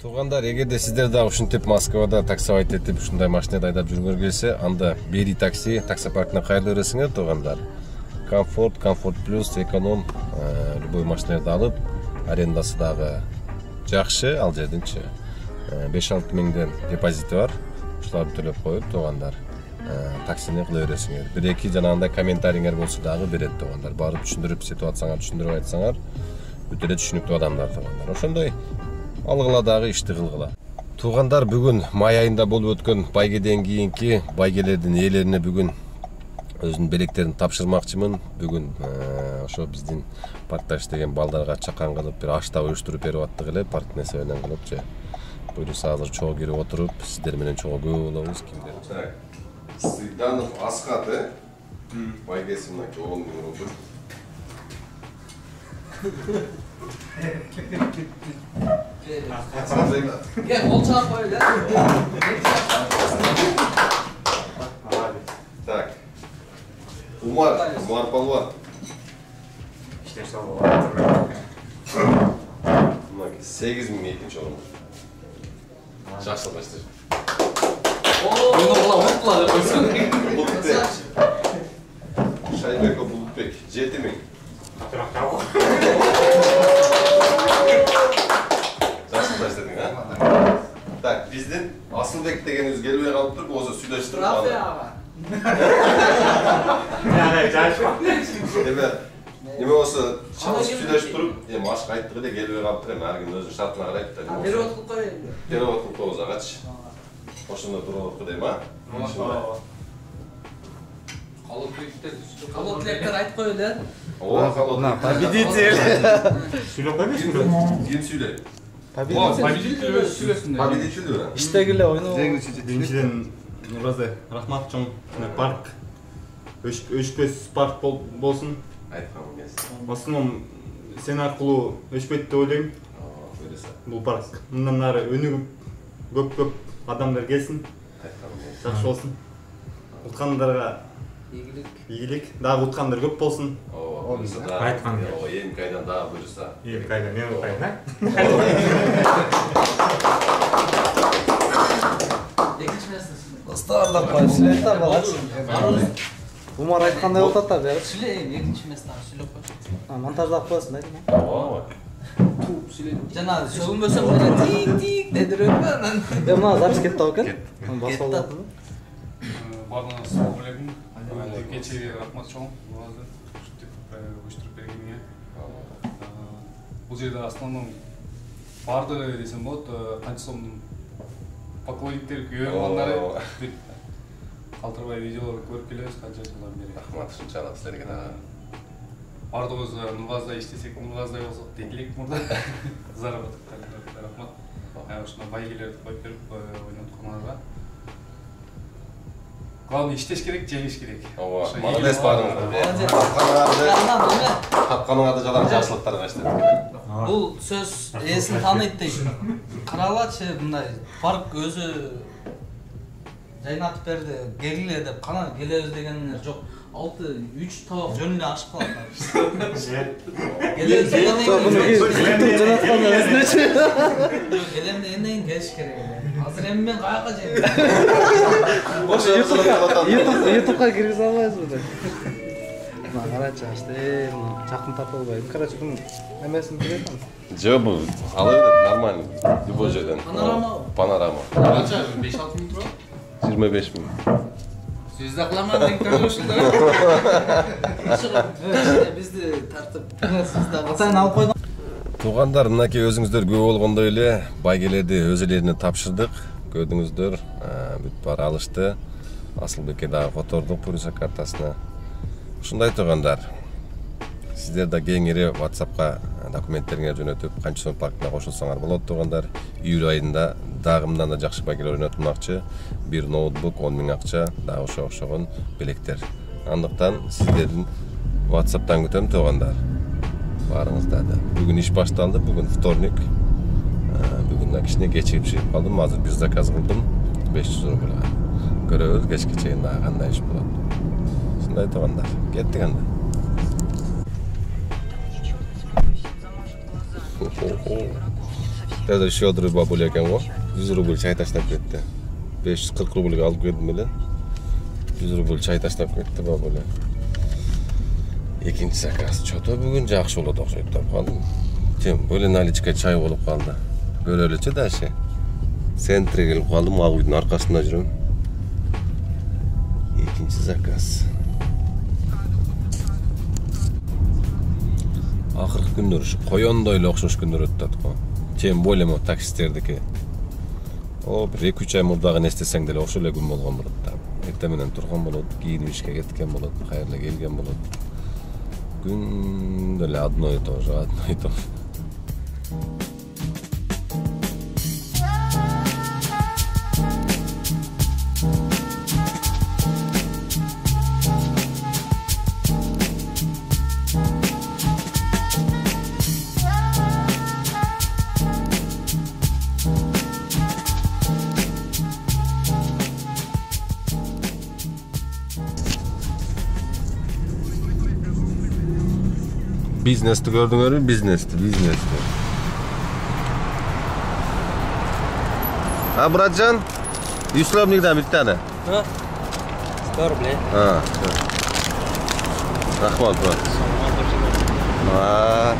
Туугандар, эгерде сиздер дагы ушинтип Москвада таксовать этип ушундай машинада айдап жүргүңөр келсе, анда Бери такси паркына кайрылып бересиңер, туугандар. Комфорт плюс, эконом, любой машиналарды алып, арендасы дагы жакшы, ал жердинчи 5-6 миңден депозити бар. Ушуларды төлөп коюп, туугандар, таксини кыла бересиңер. 1-2 жанагындай комментарийлер болсо дагы берет, туугандар. Барып түшүндүрүп ситуацияңа түшүндүрүп айтсаңар, өтө эле түшүнүктүү адамдар, туугандар. Ошондой алгыла дагы ишти кылгыла. Туугандар, бүгүн май айында болуп өткөн байгеден кийинки байгелердин ээлерине бүгүн өзүнүн белектерин тапшырмакчымын. Бүгүн ошо биздин паркта иштеген балдарга чакан кылып бир аш да уюштуруп берип аттык эле, парктын эсебинен кылыпчы. Буюрса азыр чогуу кирип отуруп, сиздер менен чогуу көп болобуз. Кимдер? Так. Сыйданов Асхат, байгеси мынакей оğlum болду. Gel, olacak böyle. Так. Умар Палван. İşte sağ 8 min ekінші oğlum. Жақсы başlar. Bulutbek. Şaybeko Bulutbek. 7 min. Жақсы başladın ha? Так, біздің Асылбек дегенimiz gelmeye kalıp dur, boza süleştirip Rafi ağa. Yani çalışma. Evet. Nime olsa çalışıp süleşip durup, aşk ayttığı da gelmeye kalıp dur, her gün özün şartına karayıp da. Beri oturup koyayım. Beri oturup koyuza kaç. Hoşunda durulup kudayım ha? Kalotlikler ayıp koyuyorlar. Ooo, kalotlikler. Победитель! Söyle koymuş mu? Kim söyle? Победитель Победитель öyle. İştegiyle oyunu. Birinciden Nuraze Rahmat Çoğun park Öşpes park bolsun. Айтқаным келсін. В основном сен арқылы өшпейді деп ойлаймын. Бұл парк. Мындан ары өнүгүп көп адамдар келсін. Жақсы болсын. Ұтқандарға игілік. Дағы ұтқандар көп болсын. Айтқан. Ем қайдан дағы бұйырса. Ем қайдан, ем қайдан. Екінші месін. Dostlarla paylaşılıyor da bak. Umar aytqандай болот да бери. Сүлейм, екінші месін сүлеп қой. Монтаждап коесуң дейт. Жана шөгүн бөлсөм эле тик дедирөмүн. Мына запись кетти екен. Кетти. Барлығына сау білетін, кечеге рахмат чоң, оларды өштіріп бергенге. Бұл жерде основном барды десем болады, қанша сомның поклонниктер күйеуі болғандары деп қалтырбай видеоларды көріп келеміз қанша жылдан бері. Рахмат үшін жалақ сілерге дағы. Бардығыз Нұрғазда іштесек, Нұрғаздай болсақ текілек мұрда заработықтар. Рахмат. Осында байгелерді қойып беріп ойнатқанарға. Главное, иштеш керек, жеңіш керек. Молодец барыңыздар. Тапқаныңарды жалаң жақсылықтарға іштедік. Бұл сөз есін таныйды дейді. Қаралатшы, мындай парк өзі жайнатып берді, келгіле деп, қана келеміз дегеніне жоқ. 6-3 табақ жөніне ашып қалады. Келеміз дегеннен келіш керек. Азыр эми мен каяка жейм? YouTube'га киргизе албайбыз буда. Мына карачы ашты, жакын тартып албайбыз. Короче, бунун эмесин билет аны. Жо, бул ала берет, нормально. Любой жерден. Панорама. Қанша? 5-6 мың тұрады? 25 миң. Сөзді қыламан деген көрінушілді. Бізді тартып, сізді Атайын алып қойдың. Туғандар, мынакей өзіңіздер көп болгондой эле байгелерди өз элерине тапшырдык. Көрдүңүздөр, бүт баары алышты. Асылбекке дагы котордук Пурса картасына. Ушундай туугандар. Сиздер да кеңири WhatsApp'ка документтериңерди жөнөтүп, канча сом паркына кошулсаңар болот туугандар. Июль айында дагы мындан да жакшы байгелер ойнотулмакчы. Бир ноутбук, 10 миң акча, дагы ошо окшогон белектер. Андыктан сиздердин WhatsApp'тан күтөм туугандар. Барыңызда да. Бүгүн иш башталды, бүгүн вторник. Бүгүн кичине кечигип чыгып калдым. Азыр бир заказ кылдым. 500 рубльга. Көрөбүз кечке чейин дагы кандай иш болот. Ушундай туугандар. Кеттик анда. Dede Şodru babul ekan go. 100 rubl çay taşlap ketdi. 540 rublga alıp geldim ele. 100 rubl çay taşlap ketdi babul. Ekinchi zakaz. Çoto bugün жақсы болот окшойт деп калдым. Тем böyle наличка çay болуп калды. Көрөлүчү даши. Центре келип калдым, ак үйдүн аркасында жүрөм. Ekinchi zakaz. Акыркы күндөр ушу коёндой эле окшош күндөр өтүп атат го. Тем более мо таксистердики. О, 1-2 ай мурдагы нестесең деле ошол эле күн болгон болот да. Эртең менен турган болот, кийинип ишке кеткен болот, кайра келген болот. Күн деле одно и то же. Бизнести көрдүңөрбү? Бизнести. А, братжан, Юсловникдан bir tane. Ha? 100 рублей. Ha. Rahmat, brat. Ha.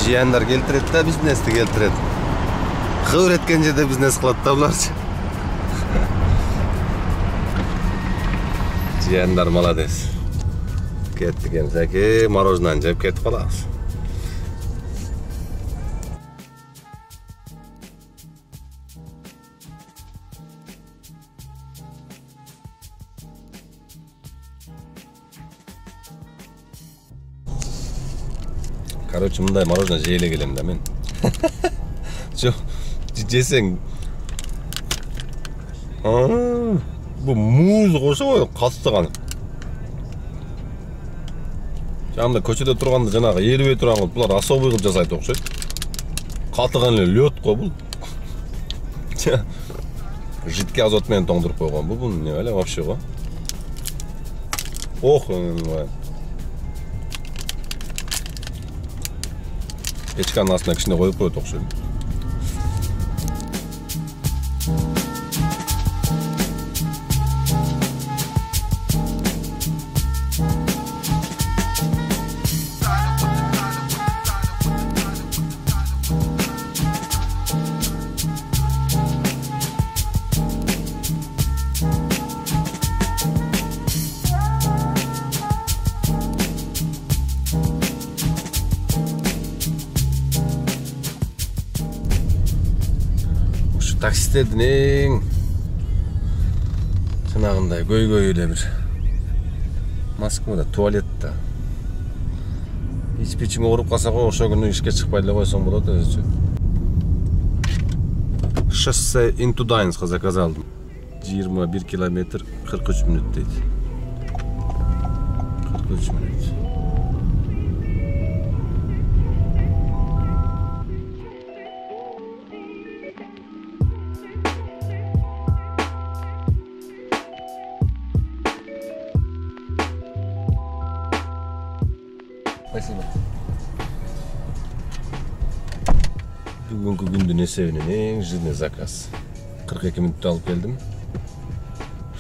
Jiyanlar keltiradi da biznesni keltiradi. Xavr etgan жерде biznes qiladi da ularchi. Jiyanlar молодец. Ketdik emsaki, morojnani jeb ketib qolamiz. Короче, мындай мороженое жей эле келем да мен. Жок, жесең. Бу муз кошо кастыган. Жанында көчөдө турганда жанагы эрибей турган булар особый кылып жасайт окшойт. Катыган эле лёд го бул. Жидкий азот менен тоңдуруп койгон бул не эле вообще го. Ох, печканын астына кичине коюп коет окшойт. Taksislerden en sınavında göy öyle bir Moskvada tuvalette hiçbir içime uğrup kalsak o şu günü işe çıkmayla koysam болады özü. Şosse into Dainsk'a zakaz aldım. 21 kilometre 43 minut deydi. 43 minut. Спасибо. Бүгүнкү күндүн эсебинен эң жирный заказ. 42 минутта алып келдим.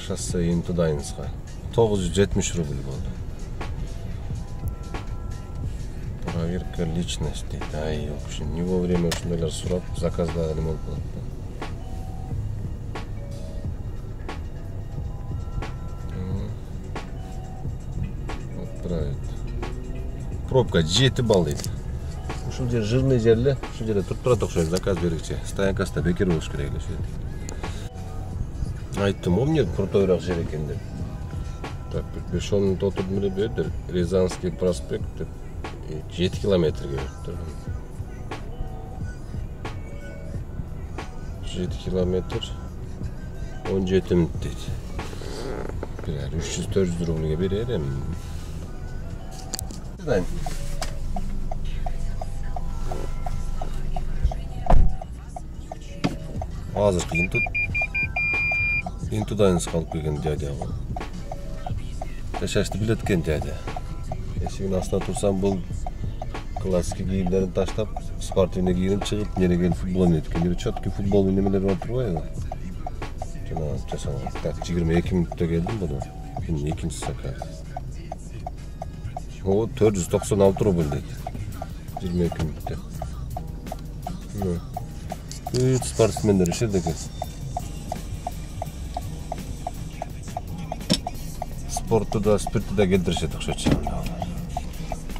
Шоссе into Dainsk'a. 970 рубль болду. Проверка личности. Ай, вообще не вовремя ушундайлар сурап, заказда эме болуп калат да. Отправить. Пробка 7 балл дейт. Ушул жер жирный жерле, ушул жерде туруп турат окшойт заказ берүүчү. Стоянкасында бекер болуш керек эле ушул жерде. Айттым, эмне крутойраак жер экен деп. Так, 5-10 минут отурдум эле берди. Рязанский проспект деп 7 километрге бериптир. 7 километр 17 минут дейт. 300-400 рубльге берерим. Дайын. Азыркы into Dainsk'a алып келген дядя го. Жашашты билет экен дядя. Эшигин астына турсам бул классик кийимдерин таштап спортивный кийинип чыгып нере келип футбол ойнойт экен. Четкий футбол немелер бар турбайбы? Жана жасаган. Так 22 мүнөттө келдим буну. Күнүн экинчи заказ. О 496 рубль дейт. 22 мүнөттө. Бүт спортсмендер ишет экен. Спортты да, спиртти да келтиришет окшойт.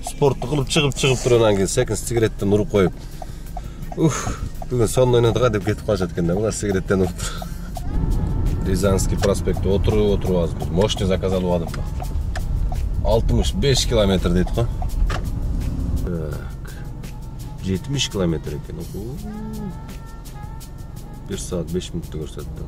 Спортту кылып чыгып туруп анан кийин секин сигареттен уруп коюп. Бүгүн сон ойнодуга деп кетип калышат экен да. Булар сигареттен уруп туруп. Рязанский проспектте отуруп азыр мощный заказ алып алып. 65 километр дейт го. Так. 70 километр экен. 1 saat 5 мүнөттө көрсөттү.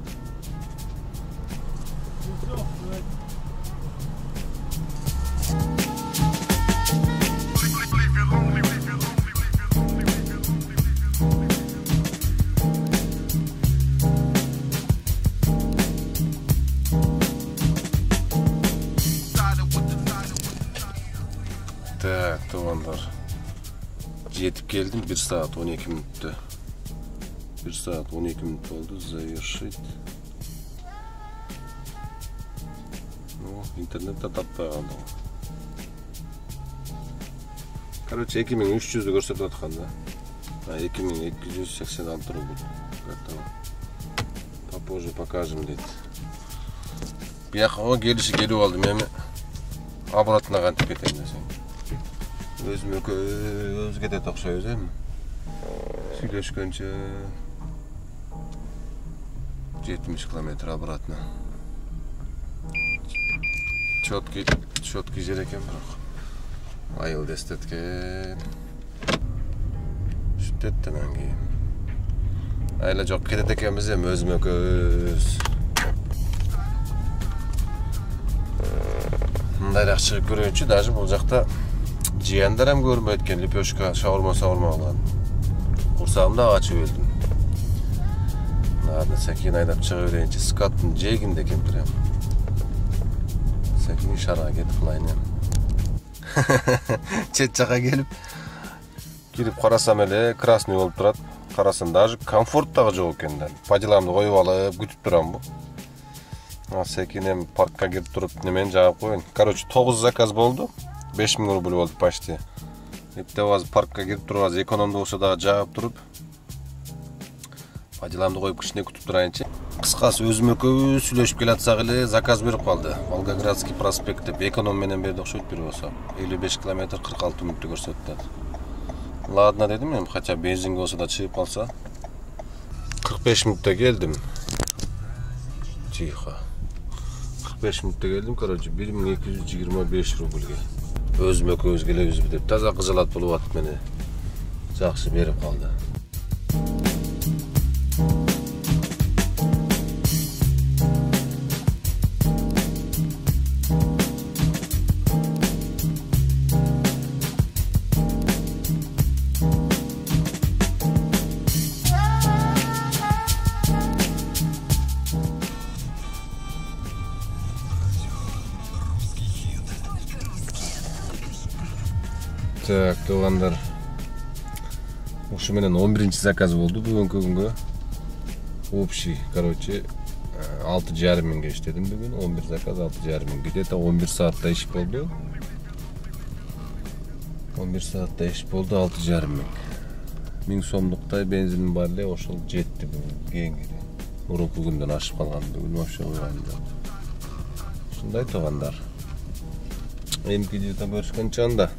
Так, туугандар. Жетип келдим 1 saat 12 мүнөттө. 1 saat 12 минут болду. Завершить. Интернетте таппай калдым. Короче, 2300 көрсөтүп аткан да. 2286 рубль. Попозже покажем дейт. Бияка келиши келип алдым эми. Обратно кантип кетем десең. Өзүмө көз кетет окшойбуз эми. Сүйлөшкөнчө 70 километр обратно. Четкий жер экен бирок. Айыл дестеткен. Шүттеттен кийин. Айла жок кетет экенбиз эми өзүмө көз. Мындайраак чыгып көрөйүнчү, даже бул жакта жыяндар эм көрмөйт экен, лепешка, шаурма кылган. Курсагымда ачып өлдүм. Ладно, секин айдап чыга берейинчи, скаттын жээгинде кемпирем. Секин шарага кетип кылайын эми. Чет жака кирип карасам эле красный болуп турат. Карасам даже комфорт дагы жок экен да. Падиламды коюп алып күтүп турамбы. Секин эми паркка кирип туруп немени жаап коеюн. Короче, 9 заказ болду. 5000 рубль болду почти. Эптеп азыр паркка кирип туруп азыр экономду болсо дагы жаап туруп падиламды коюп кичине күтүп турайынчы. Кыскасы өзүмө көбү сүйлөшүп келатсак эле заказ берип калды. Волгоградский проспект деп эконом менен берди окшойт бир болсо. 55 километр 46 мүнөттө көрсөттү. Ладно дедим эми, хотя бензинге болсо да чыгып калса. 45 мүнөттө келдим. Тихо. 45 мүнөттө келдим, короче, 1225 рубльге. Өзүмө көз келебизби деп таза кызылат болуп атып мени жакшы берип калды. Так, туугандар. Ушу менен 11-чи заказ болду бүгүнкү күнгө. Общий, короче, 6,5 миңге иштедим бүгүн. 11 заказ 6,5 миң. Где-то 11 саатта иш болду. 11 саатта иш болду 6,5 миң. 1000 сомдуктай бензиним бар эле, ошол жетти бүгүн кийинки. Мурунку күндөн ашып калган бүгүн вообще ойганда. Ушундай туугандар. Эмки видеодо көрүшкөнчө анда.